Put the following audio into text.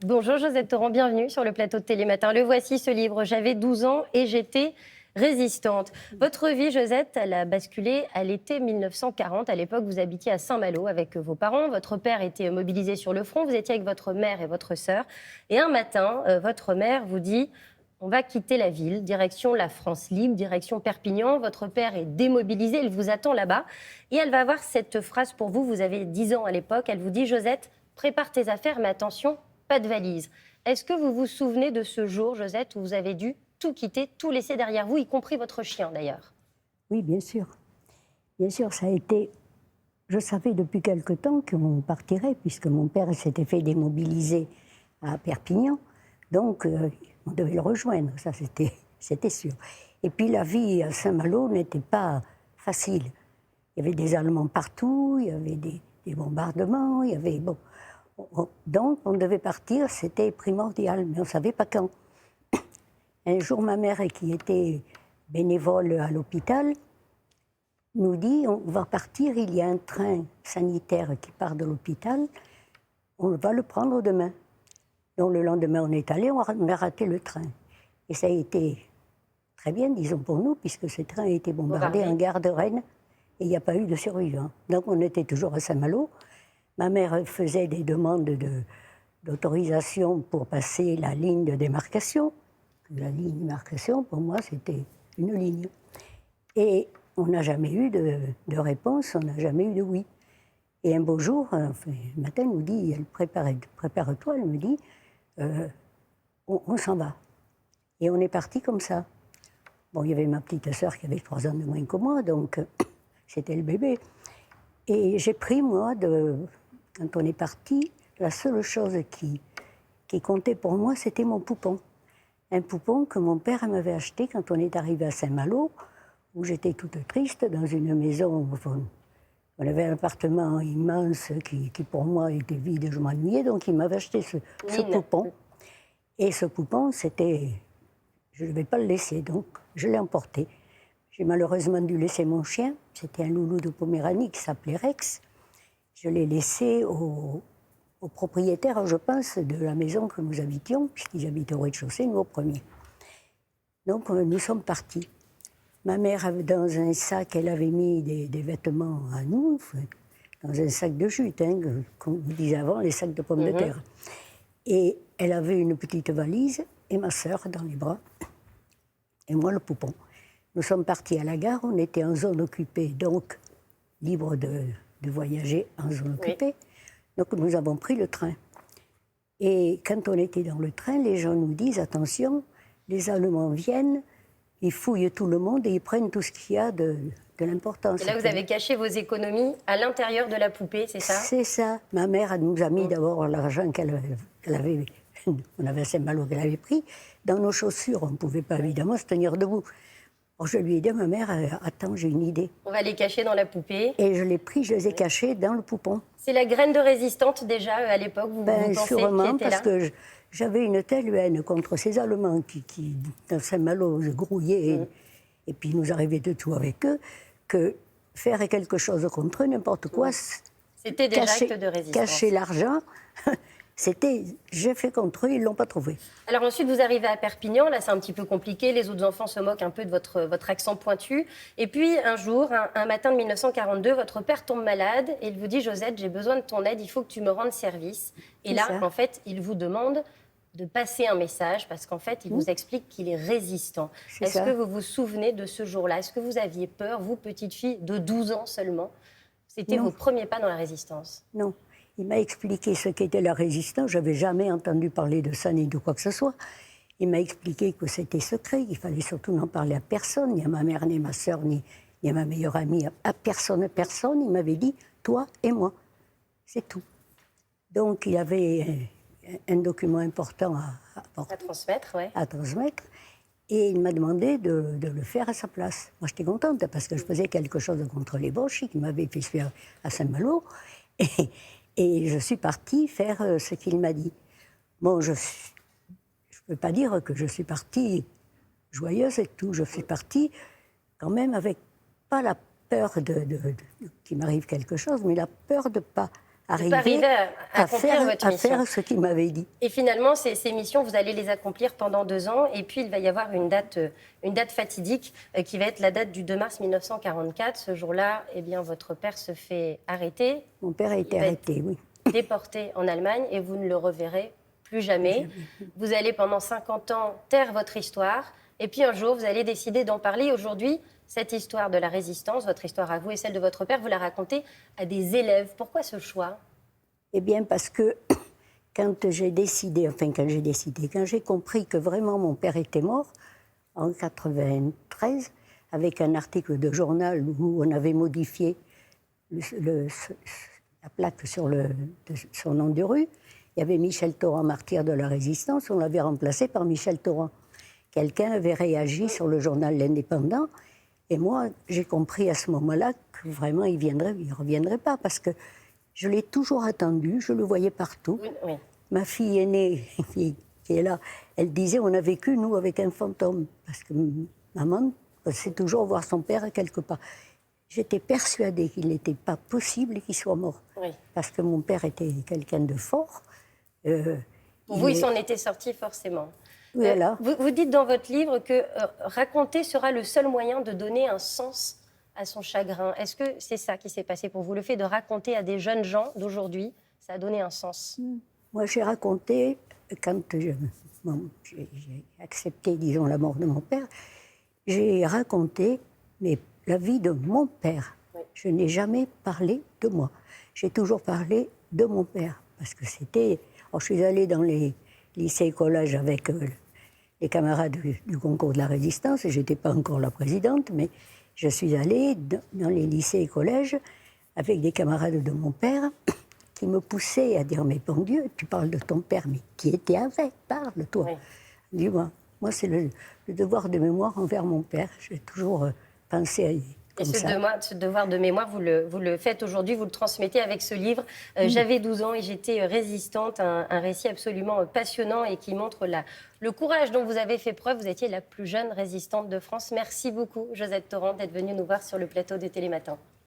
Bonjour Josette Torrent, bienvenue sur le plateau de Télématin. Le voici ce livre, j'avais 12 ans et j'étais résistante. Votre vie, Josette, elle a basculé à l'été 1940. À l'époque, vous habitiez à Saint-Malo avec vos parents. Votre père était mobilisé sur le front. Vous étiez avec votre mère et votre sœur. Et un matin, votre mère vous dit: on va quitter la ville, direction la France libre, direction Perpignan. Votre père est démobilisé, il vous attend là-bas. Et elle va avoir cette phrase pour vous. Vous avez 10 ans à l'époque. Elle vous dit: Josette, prépare tes affaires, mais attention, pas de valise. Est-ce que vous vous souvenez de ce jour, Josette, où vous avez dû tout quitter, tout laisser derrière vous, y compris votre chien d'ailleurs? Oui, bien sûr. Bien sûr, ça a été... Je savais depuis quelque temps qu'on partirait, puisque mon père s'était fait démobiliser à Perpignan. Donc, on devait le rejoindre, ça c'était sûr. Et puis, la vie à Saint-Malo n'était pas facile. Il y avait des Allemands partout, il y avait des bombardements, il y avait... Bon. Donc, on devait partir, c'était primordial, mais on ne savait pas quand. Un jour, ma mère, qui était bénévole à l'hôpital, nous dit: on va partir, il y a un train sanitaire qui part de l'hôpital, on va le prendre demain. Donc le lendemain, on est allé, on a raté le train. Et ça a été très bien, disons, pour nous, puisque ce train a été bombardé en gare de Rennes, et il n'y a pas eu de survivants. Donc on était toujours à Saint-Malo. Ma mère faisait des demandes d'autorisation pour passer la ligne de démarcation. La ligne de démarcation, pour moi, c'était une ligne. Et on n'a jamais eu de réponse, on n'a jamais eu de oui. Et un beau jour, un matin, elle nous dit, elle prépare-toi, elle me dit, on s'en va. Et on est parti comme ça. Bon, il y avait ma petite sœur qui avait 3 ans de moins que moi, donc c'était le bébé. Et j'ai pris, moi, quand on est parti, la seule chose qui comptait pour moi, c'était mon poupon. Un poupon que mon père m'avait acheté quand on est arrivé à Saint-Malo, où j'étais toute triste, dans une maison. On avait un appartement immense qui pour moi était vide, je m'ennuyais, donc il m'avait acheté ce poupon. Et ce poupon, c'était... Je ne vais pas le laisser, donc je l'ai emporté. J'ai malheureusement dû laisser mon chien, c'était un loulou de Poméranie qui s'appelait Rex. Je l'ai laissé au propriétaire, je pense, de la maison que nous habitions, puisqu'ils habitaient au rez-de-chaussée, nous au premier. Donc nous sommes partis. Ma mère, dans un sac, elle avait mis des vêtements à nous, dans un sac de jute, hein, comme vous disiez avant, les sacs de pommes de terre. Et elle avait une petite valise, et ma sœur dans les bras, et moi le poupon. Nous sommes partis à la gare, on était en zone occupée, donc libre de voyager en zone occupée. Donc nous avons pris le train. Et quand on était dans le train, les gens nous disent: attention, les Allemands viennent, ils fouillent tout le monde et ils prennent tout ce qu'il y a de l'importance. Et là, vous avez caché vos économies à l'intérieur de la poupée, c'est ça? C'est ça. Ma mère, elle nous a mis d'abord l'argent qu'elle avait, on avait assez mal qu'elle avait pris, dans nos chaussures. On ne pouvait pas évidemment se tenir debout. Alors je lui ai dit à ma mère: attends, j'ai une idée. On va les cacher dans la poupée. Et je l'ai pris, je les ai cachés dans le poupon. C'est la graine de résistante déjà à l'époque, vous pensez, sûrement, qui était parce que j'avais une telle haine contre ces Allemands qui dans Saint-Malo, grouillaient, et puis nous arrivait de tout avec eux, que faire quelque chose contre eux, n'importe quoi, c'était des actes de résistance. Cacher l'argent, c'était, j'ai fait contre eux, ils ne l'ont pas trouvé. Alors ensuite, vous arrivez à Perpignan, là c'est un petit peu compliqué, les autres enfants se moquent un peu de votre accent pointu. Et puis un jour, un matin de 1942, votre père tombe malade et il vous dit: Josette, j'ai besoin de ton aide, il faut que tu me rendes service. Et là, en fait, il vous demande de passer un message, parce qu'en fait, il vous explique qu'il est résistant. Est-ce que vous vous souvenez de ce jour-là? Est-ce que vous aviez peur, vous, petite fille de 12 ans seulement? C'était vos premiers pas dans la résistance? Non. Il m'a expliqué ce qu'était la résistance. Je n'avais jamais entendu parler de ça ni de quoi que ce soit. Il m'a expliqué que c'était secret, qu'il fallait surtout n'en parler à personne, ni à ma mère, ni à ma sœur, ni à ma meilleure amie, à personne. Il m'avait dit: toi et moi, c'est tout. Donc il avait un document important à transmettre, à transmettre. Et il m'a demandé de le faire à sa place. Moi, j'étais contente parce que je faisais quelque chose contre les Boches qui m'avaient fait suivre à Saint-Malo. Et je suis partie faire ce qu'il m'a dit. Bon, je ne peux pas dire que je suis partie joyeuse et tout. Je suis partie quand même avec pas la peur qu'il m'arrive quelque chose, mais la peur de ne pas arriver à accomplir votre à mission. faire ce qu'il m'avait dit. Et finalement, ces missions, vous allez les accomplir pendant 2 ans. Et puis, il va y avoir une date fatidique qui va être la date du 2 mars 1944. Ce jour-là, eh bien, votre père se fait arrêter. Mon père a été arrêté, oui. Déporté en Allemagne et vous ne le reverrez plus jamais. Vous allez pendant 50 ans taire votre histoire. Et puis un jour, vous allez décider d'en parler. Aujourd'hui, cette histoire de la résistance, votre histoire à vous et celle de votre père, vous la racontez à des élèves. Pourquoi ce choix ? Eh bien, parce que quand j'ai compris que vraiment mon père était mort, en 93, avec un article de journal où on avait modifié la plaque sur son nom de rue, il y avait Michel Torrent, martyr de la résistance, on l'avait remplacé par Michel Torrent. Quelqu'un avait réagi sur le journal L'Indépendant, et moi, j'ai compris à ce moment-là que vraiment, il ne reviendrait pas, parce que je l'ai toujours attendu, je le voyais partout. Oui. Ma fille aînée, qui est là, elle disait, on a vécu, nous, avec un fantôme, parce que maman pensait toujours voir son père quelque part. J'étais persuadée qu'il n'était pas possible qu'il soit mort, parce que mon père était quelqu'un de fort. Pour vous, il s'en était sorti forcément. Voilà. Vous dites dans votre livre que raconter sera le seul moyen de donner un sens à son chagrin. Est-ce que c'est ça qui s'est passé pour vous? Le fait de raconter à des jeunes gens d'aujourd'hui, ça a donné un sens? Moi, j'ai raconté, quand j'ai accepté, disons, la mort de mon père, j'ai raconté la vie de mon père. Oui. Je n'ai jamais parlé de moi. J'ai toujours parlé de mon père. Parce que c'était... Alors, je suis allée dans les lycées et collèges avec les camarades du concours de la résistance. Je n'étais pas encore la présidente, mais je suis allée dans les lycées et collèges avec des camarades de mon père qui me poussaient à dire « Mais bon Dieu, tu parles de ton père, mais qui était avec? Parle-toi. Oui. » Dis-moi, moi, c'est le devoir de mémoire envers mon père. J'ai toujours pensé à lui. Et ce devoir de mémoire, vous le faites aujourd'hui, vous le transmettez avec ce livre. J'avais 12 ans et j'étais résistante, un récit absolument passionnant et qui montre le courage dont vous avez fait preuve. Vous étiez la plus jeune résistante de France. Merci beaucoup, Josette Torrent, d'être venue nous voir sur le plateau de Télématin.